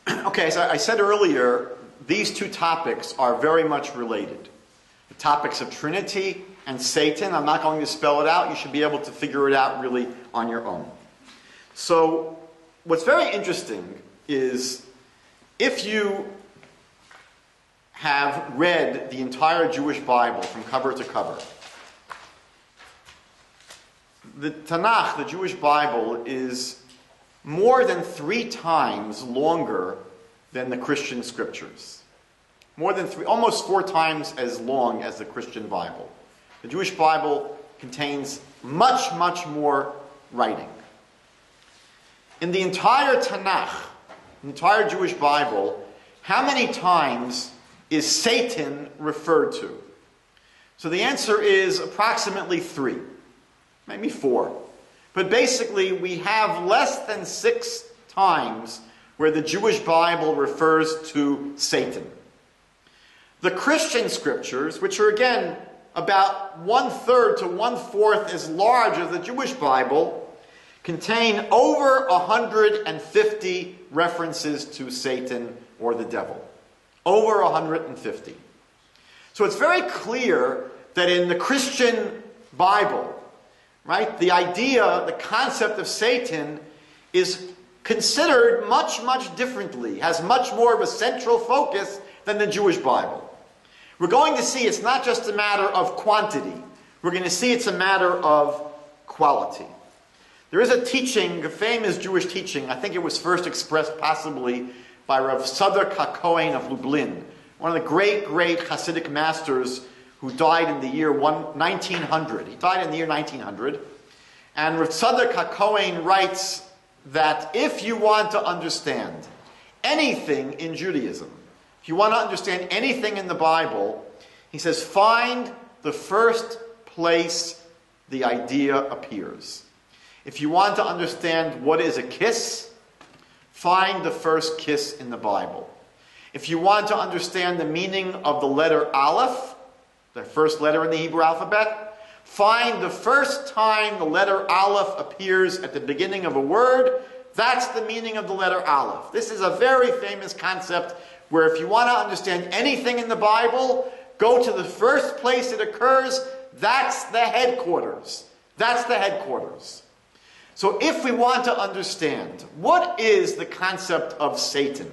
Okay, so I said earlier, these two topics are very much related. The topics of Trinity and Satan. I'm not going to spell it out. You should be able to figure it out really on your own. So, what's very interesting is if you have read the entire Jewish Bible from cover to cover, the Tanakh, the Jewish Bible, is more than 3 times longer than the Christian scriptures. Almost 4 times as long as the Christian Bible. The Jewish Bible contains much, much more writing. In the entire Tanakh, the entire Jewish Bible, how many times is Satan referred to? So the answer is approximately 3, maybe 4. But basically, we have less than 6 times where the Jewish Bible refers to Satan. The Christian scriptures, which are again about 1/3 to 1/4 as large as the Jewish Bible, contain over 150 references to Satan or the devil. Over 150. So it's very clear that in the Christian Bible, right, the idea, the concept of Satan is considered much, much differently, has much more of a central focus than the Jewish Bible. We're going to see it's not just a matter of quantity. We're going to see it's a matter of quality. There is a teaching, a famous Jewish teaching, I think it was first expressed possibly by Rav Tzadok HaKohen of Lublin, one of the great, great Hasidic masters who died in the year 1900. He died in the year 1900. And Rav Tzadok HaKohen writes that if you want to understand anything in Judaism, if you want to understand anything in the Bible, he says, find the first place the idea appears. If you want to understand what is a kiss, find the first kiss in the Bible. If you want to understand the meaning of the letter Aleph, the first letter in the Hebrew alphabet, find the first time the letter Aleph appears at the beginning of a word. That's the meaning of the letter Aleph. This is a very famous concept where if you want to understand anything in the Bible, go to the first place it occurs. That's the headquarters. That's the headquarters. So if we want to understand what is the concept of Satan,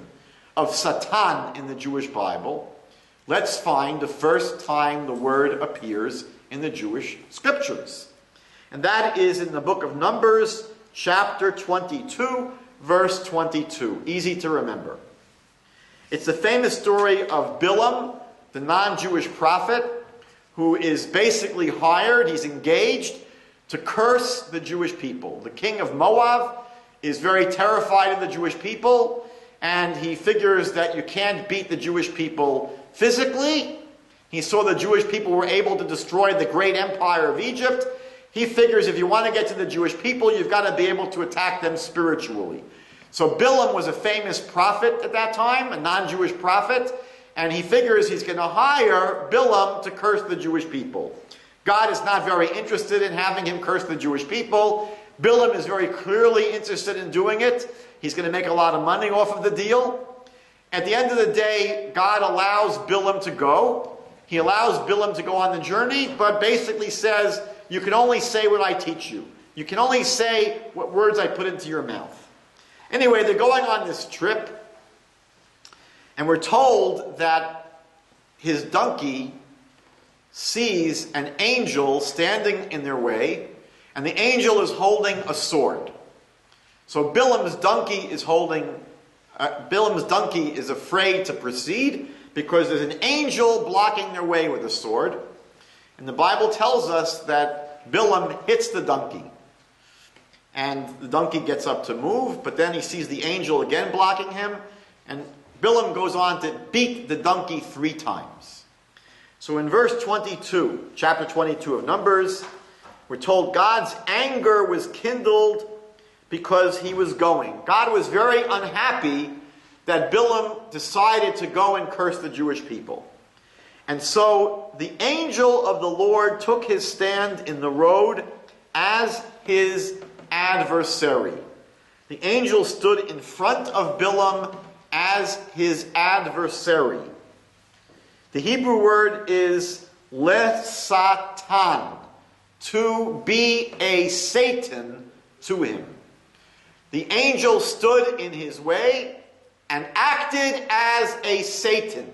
of Satan in the Jewish Bible, let's find the first time the word appears in the Jewish scriptures. And that is in the book of Numbers, chapter 22, verse 22. Easy to remember. It's the famous story of Bilam, the non-Jewish prophet, who is basically hired, he's engaged to curse the Jewish people. The king of Moab is very terrified of the Jewish people, and he figures that you can't beat the Jewish people physically. He saw the Jewish people were able to destroy the great empire of Egypt. He figures if you want to get to the Jewish people, you've got to be able to attack them spiritually. So Bilam was a famous prophet at that time, a non-Jewish prophet, and he figures he's going to hire Bilam to curse the Jewish people. God is not very interested in having him curse the Jewish people. Bilam is very clearly interested in doing it. He's going to make a lot of money off of the deal. At the end of the day, God allows Bilam to go. He allows Bilam to go on the journey, but basically says, you can only say what I teach you. You can only say what words I put into your mouth. Anyway, they're going on this trip, and we're told that his donkey sees an angel standing in their way, and the angel is holding a sword. So Bilam's donkey is afraid to proceed because there's an angel blocking their way with a sword. And the Bible tells us that Bilam hits the donkey. And the donkey gets up to move, but then he sees the angel again blocking him, and Bilam goes on to beat the donkey 3 times. So in verse 22, chapter 22 of Numbers, we're told God's anger was kindled because he was going. God was very unhappy that Bilam decided to go and curse the Jewish people. And so the angel of the Lord took his stand in the road as his adversary. The angel stood in front of Bilam as as his adversary. The Hebrew word is lesatan, to be a Satan to him. The angel stood in his way and acted as a Satan,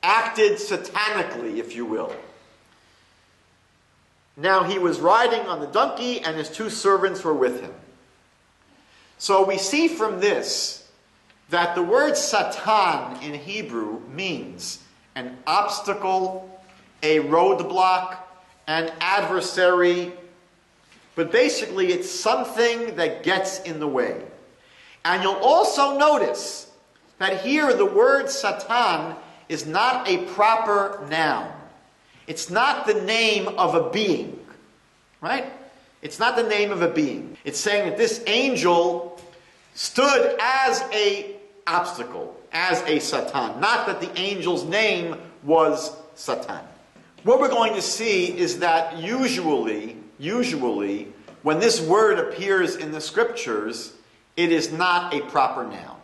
acted satanically, if you will. Now he was riding on the donkey, and his two servants were with him. So we see from this that the word Satan in Hebrew means an obstacle, a roadblock, an adversary, but basically it's something that gets in the way. And you'll also notice that here the word Satan is not a proper noun. It's not the name of a being, right? It's not the name of a being. It's saying that this angel stood as a obstacle, as a Satan. Not that the angel's name was Satan. What we're going to see is that usually, when this word appears in the scriptures, it is not a proper noun.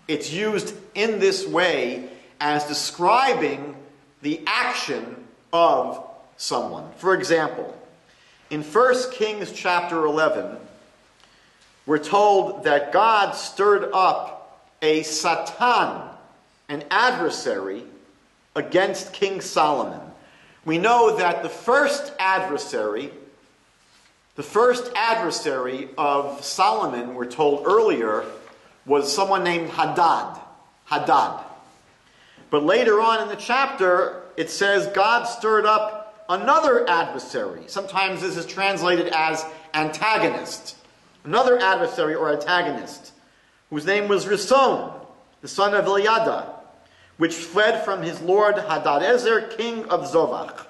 It's used in this way as describing the action of someone. For example, in 1 Kings chapter 11, we're told that God stirred up a Satan, an adversary, against King Solomon. We know that the first adversary of Solomon, we're told earlier, was someone named Hadad. But later on in the chapter, it says God stirred up another adversary. Sometimes this is translated as antagonist. Another adversary or antagonist, whose name was Rison, the son of Eliada, which fled from his lord Hadadezer, king of Zovach.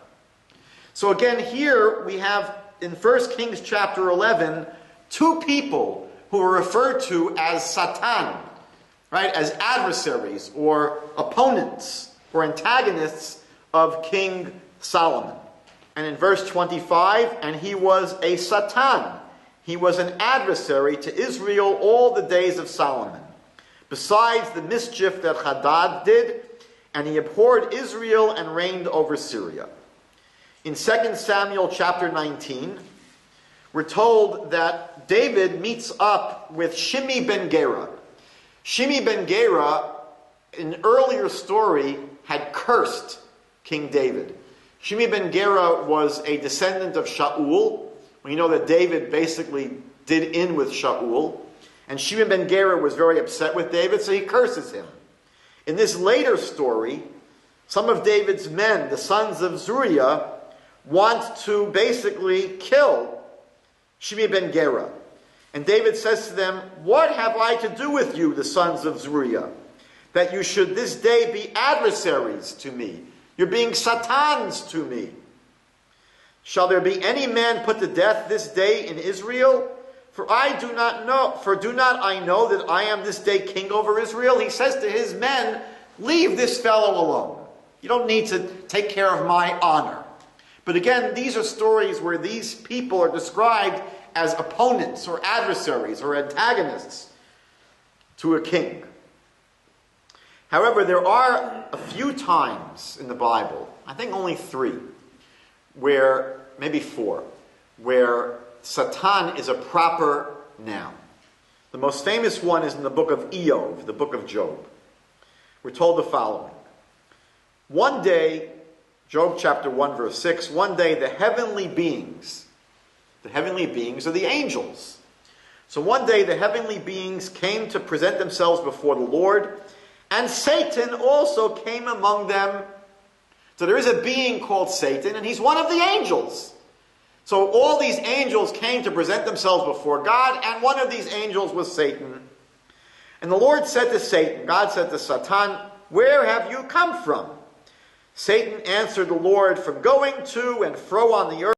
So again, here we have in 1 Kings chapter 11, two people who are referred to as Satan, right, as adversaries or opponents or antagonists of King Solomon. And in verse 25, and he was a Satan. He was an adversary to Israel all the days of Solomon, besides the mischief that Hadad did, and he abhorred Israel and reigned over Syria. In 2 Samuel chapter 19, we're told that David meets up with Shimi ben Gera. Shimi ben Gera, in an earlier story, had cursed King David. Shimi ben Gera was a descendant of Shaul. We know that David basically did in with Shaul. And Shimi ben Gera was very upset with David, so he curses him. In this later story, some of David's men, the sons of Zeruiah, want to basically kill Shimi ben Gera. And David says to them, "What have I to do with you, the sons of Zeruiah, that you should this day be adversaries to me? You're being Satans to me. Shall there be any man put to death this day in Israel? For do not I know that I am this day king over Israel?" He says to his men, "Leave this fellow alone. You don't need to take care of my honor." But again, these are stories where these people are described as opponents or adversaries or antagonists to a king. However, there are a few times in the Bible, I think only 3, maybe 4, where Satan is a proper noun. The most famous one is in the book of Eov, the book of Job. We're told the following. One day, Job chapter 1 verse 6, one day the heavenly beings are the angels. So one day the heavenly beings came to present themselves before the Lord, and Satan also came among them. So there is a being called Satan, and he's one of the angels. So all these angels came to present themselves before God, and one of these angels was Satan. And the Lord said to Satan, God said to Satan, "Where have you come from?" Satan answered the Lord, "From going to and fro on the earth."